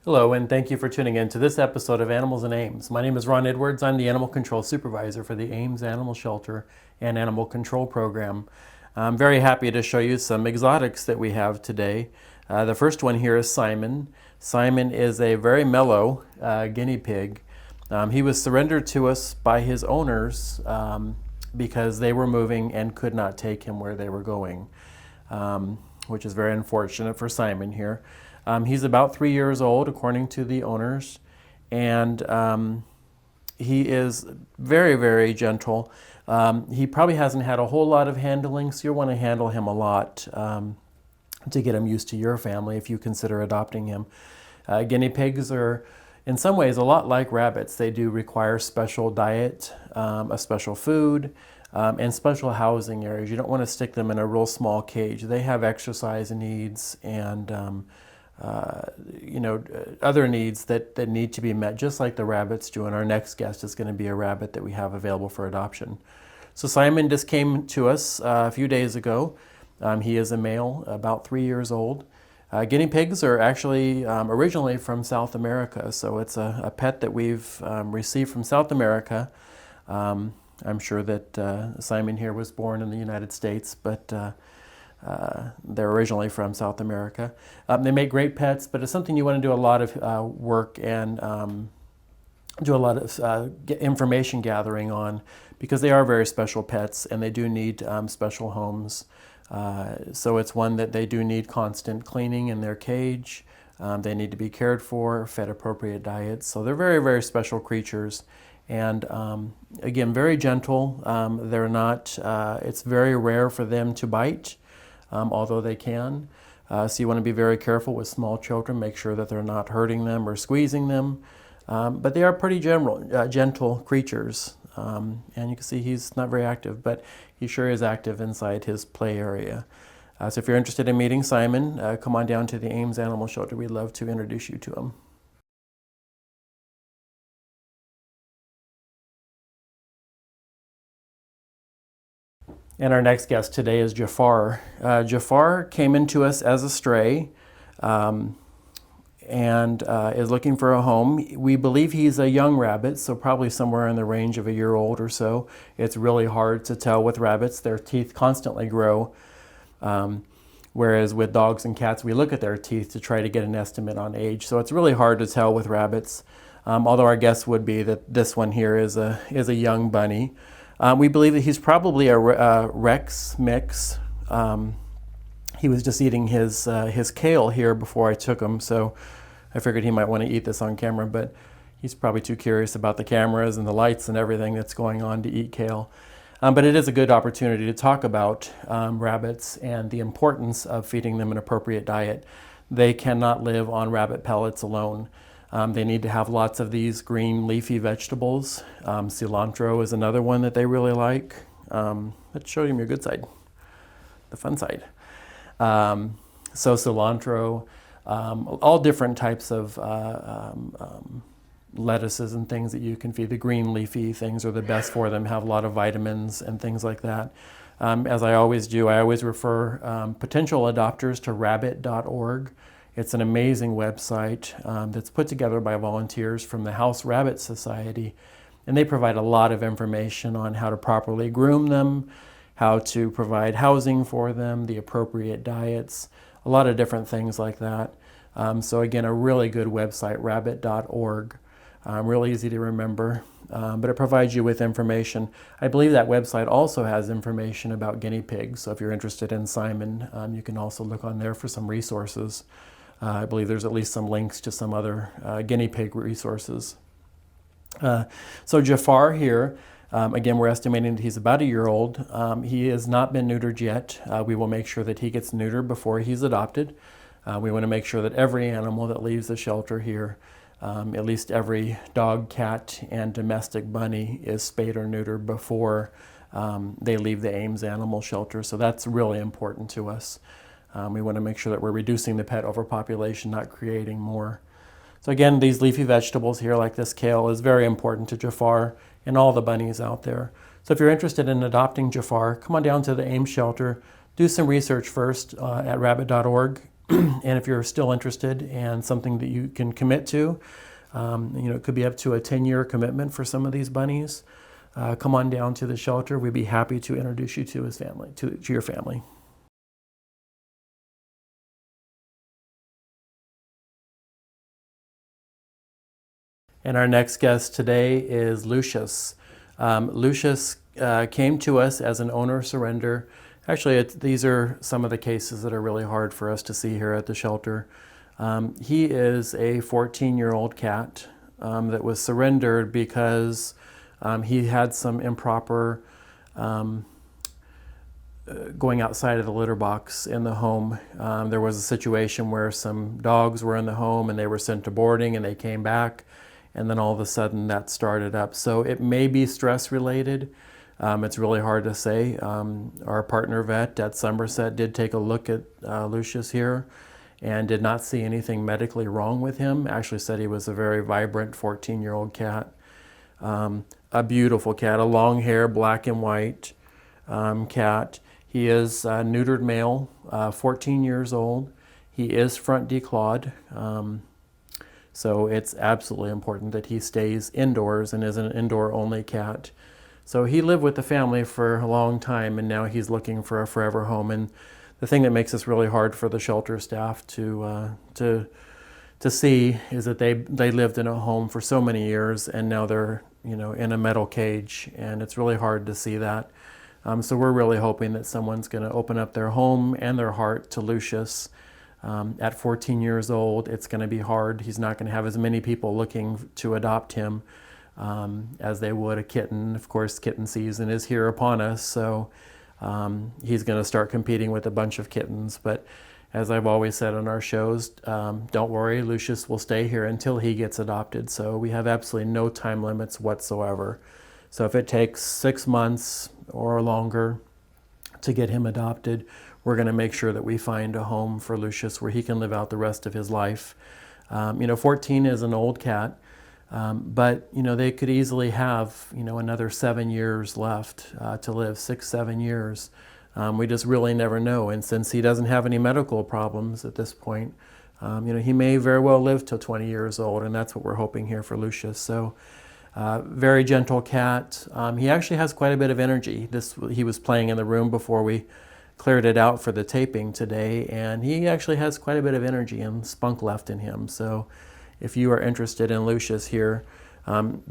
Hello, and thank you for tuning in to this episode of Animals in Ames. My name is Ron Edwards. I'm the Animal Control Supervisor for the Ames Animal Shelter and Animal Control Program. I'm very happy to show you some exotics that we have today. The first one here is Simon. Simon is a very mellow guinea pig. He was surrendered to us by his owners because they were moving and could not take him where they were going, which is very unfortunate for Simon here. He's about 3 years old, according to the owners, and he is very, very gentle. He probably hasn't had a whole lot of handling, so you'll want to handle him a lot to get him used to your family if you consider adopting him. Guinea pigs are, in some ways, a lot like rabbits. They do require special diet, a special food, and special housing areas. You don't want to stick them in a real small cage. They have exercise needs and other needs that need to be met, just like the rabbits do. And our next guest is going to be a rabbit that we have available for adoption. So Simon just came to us a few days ago. He is a male, about 3 years old. Guinea pigs are actually originally from South America, so it's a pet that we've received from South America. I'm sure that Simon here was born in the United States, but they're originally from South America. They make great pets, but it's something you want to do a lot of work and do a lot of information gathering on, because they are very special pets and they do need special homes. So it's one that they do need constant cleaning in their cage. They need to be cared for, fed appropriate diets. So they're very, very special creatures. And again, very gentle. They're not, it's very rare for them to bite. Although they can. So you want to be very careful with small children, make sure that they're not hurting them or squeezing them. But they are pretty gentle creatures. And you can see he's not very active, but he sure is active inside his play area. So if you're interested in meeting Simon, come on down to the Ames Animal Shelter. We'd love to introduce you to him. And our next guest today is Jafar. Jafar came into us as a stray and is looking for a home. We believe he's a young rabbit, so probably somewhere in the range of a year old or so. It's really hard to tell with rabbits. Their teeth constantly grow, whereas with dogs and cats, we look at their teeth to try to get an estimate on age. So it's really hard to tell with rabbits, although our guess would be that this one here is a young bunny. We believe that he's probably a Rex mix. He was just eating his kale here before I took him, so I figured he might want to eat this on camera, but he's probably too curious about the cameras and the lights and everything that's going on to eat kale. But it is a good opportunity to talk about rabbits and the importance of feeding them an appropriate diet. They cannot live on rabbit pellets alone. They need to have lots of these green leafy vegetables. Cilantro is another one that they really like. Let's show them your good side, the fun side. So cilantro, all different types of lettuces and things that you can feed. The green leafy things are the best for them, have a lot of vitamins and things like that. As I always do, I always refer potential adopters to rabbit.org. It's an amazing website that's put together by volunteers from the House Rabbit Society, and they provide a lot of information on how to properly groom them, how to provide housing for them, the appropriate diets, a lot of different things like that. So again, a really good website, rabbit.org. Really easy to remember, but it provides you with information. I believe that website also has information about guinea pigs, so if you're interested in Simon, you can also look on there for some resources. I believe there's at least some links to some other guinea pig resources. So Jafar here, again, we're estimating that he's about a year old. He has not been neutered yet. We will make sure that he gets neutered before he's adopted. We want to make sure that every animal that leaves the shelter here, at least every dog, cat, and domestic bunny is spayed or neutered before they leave the Ames Animal Shelter. So that's really important to us. We want to make sure that we're reducing the pet overpopulation, not creating more. So again, these leafy vegetables here, like this kale, is very important to Jafar and all the bunnies out there. So if you're interested in adopting Jafar, come on down to the Ames shelter, do some research first at rabbit.org, And if you're still interested and something that you can commit to, it could be up to a 10-year commitment for some of these bunnies. Come on down to the shelter. We'd be happy to introduce you to his family, to your family. And our next guest today is Lucius. Lucius came to us as an owner surrender. Actually, these are some of the cases that are really hard for us to see here at the shelter. He is a 14-year-old cat that was surrendered because he had some improper going outside of the litter box in the home. There was a situation where some dogs were in the home and they were sent to boarding and they came back, and then all of a sudden that started up. So it may be stress related. It's really hard to say. Our partner vet at Somerset did take a look at Lucius here and did not see anything medically wrong with him. Actually said he was a very vibrant 14-year-old cat. A beautiful cat, a long hair, black and white cat. He is a neutered male, 14 years old. He is front declawed. So it's absolutely important that he stays indoors and is an indoor-only cat. So he lived with the family for a long time, and now he's looking for a forever home. And the thing that makes this really hard for the shelter staff to see is that they lived in a home for so many years, and now they're in a metal cage, and it's really hard to see that. So we're really hoping that someone's going to open up their home and their heart to Lucius. At 14 years old, it's going to be hard. He's not going to have as many people looking to adopt him as they would a kitten. Of course, kitten season is here upon us, so he's going to start competing with a bunch of kittens. But as I've always said on our shows, don't worry, Lucius will stay here until he gets adopted. So we have absolutely no time limits whatsoever. So if it takes 6 months or longer to get him adopted, we're going to make sure that we find a home for Lucius where he can live out the rest of his life. 14 is an old cat, but they could easily have another 7 years left to live, 6, 7 years. We just really never know. And since he doesn't have any medical problems at this point, he may very well live till 20 years old, and that's what we're hoping here for Lucius. So very gentle cat. He actually has quite a bit of energy. He was playing in the room before we cleared it out for the taping today, and he actually has quite a bit of energy and spunk left in him. So if you are interested in Lucius here,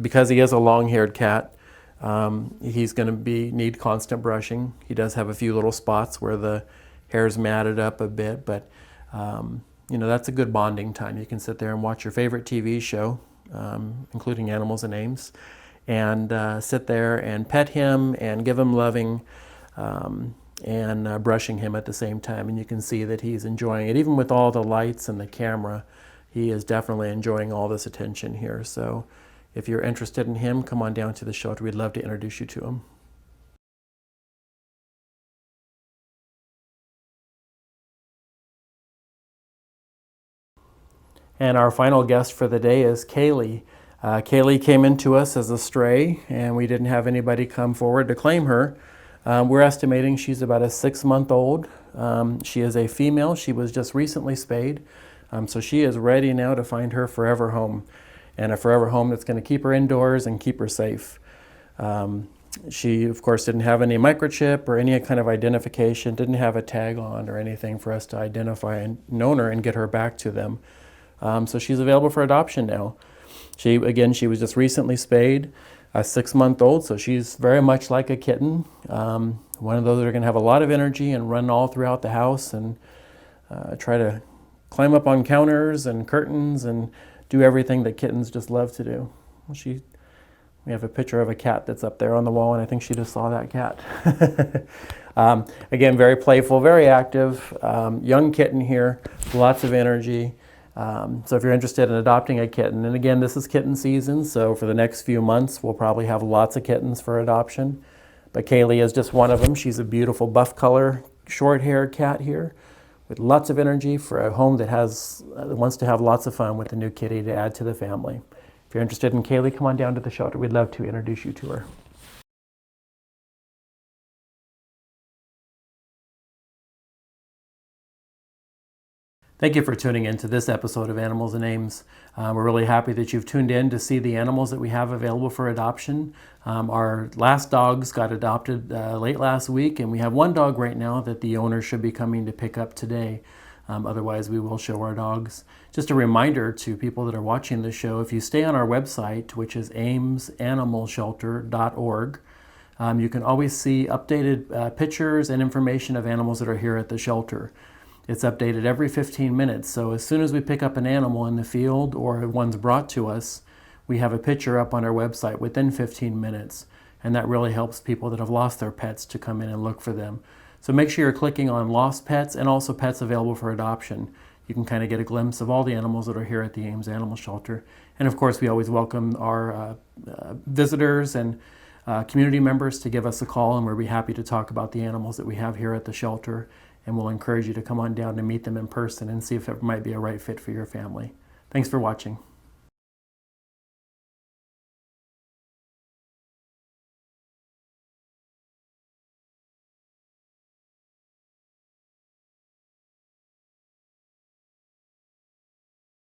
because he is a long-haired cat, he's going to need constant brushing. He does have a few little spots where the hair's matted up a bit, but that's a good bonding time. You can sit there and watch your favorite TV show, including Animals and Ames, and sit there and pet him and give him loving and brushing him at the same time. And you can see that he's enjoying it. Even with all the lights and the camera, he is definitely enjoying all this attention here. So if you're interested in him, come on down to the shelter. We'd love to introduce you to him. And our final guest for the day is Kaylee. Kaylee came into us as a stray, and we didn't have anybody come forward to claim her. We're estimating she's about a 6-month-old. She is a female. She was just recently spayed. So she is ready now to find her forever home, and a forever home that's going to keep her indoors and keep her safe. She, of course, didn't have any microchip or any kind of identification, didn't have a tag on or anything for us to identify and own her and get her back to them. So she's available for adoption now. She was just recently spayed, a 6-month-old, so she's very much like a kitten. One of those that are going to have a lot of energy and run all throughout the house and try to climb up on counters and curtains and do everything that kittens just love to do. We have a picture of a cat that's up there on the wall, and I think she just saw that cat. Again, very playful, very active, young kitten here, lots of energy. So if you're interested in adopting a kitten, and again, this is kitten season, so for the next few months, we'll probably have lots of kittens for adoption. But Kaylee is just one of them. She's a beautiful buff color, short-haired cat here with lots of energy for a home that wants to have lots of fun with a new kitty to add to the family. If you're interested in Kaylee, come on down to the shelter. We'd love to introduce you to her. Thank you for tuning in to this episode of Animals and Ames. We're really happy that you've tuned in to see the animals that we have available for adoption. Our last dogs got adopted late last week, and we have one dog right now that the owner should be coming to pick up today. Otherwise, we will show our dogs. Just a reminder to people that are watching the show, if you stay on our website, which is amesanimalshelter.org, you can always see updated pictures and information of animals that are here at the shelter. It's updated every 15 minutes, so as soon as we pick up an animal in the field or one's brought to us, we have a picture up on our website within 15 minutes, and that really helps people that have lost their pets to come in and look for them. So make sure you're clicking on lost pets and also pets available for adoption. You can kind of get a glimpse of all the animals that are here at the Ames Animal Shelter. And of course, we always welcome our visitors and community members to give us a call, and we'll be happy to talk about the animals that we have here at the shelter. And we'll encourage you to come on down and meet them in person and see if it might be a right fit for your family. Thanks for watching.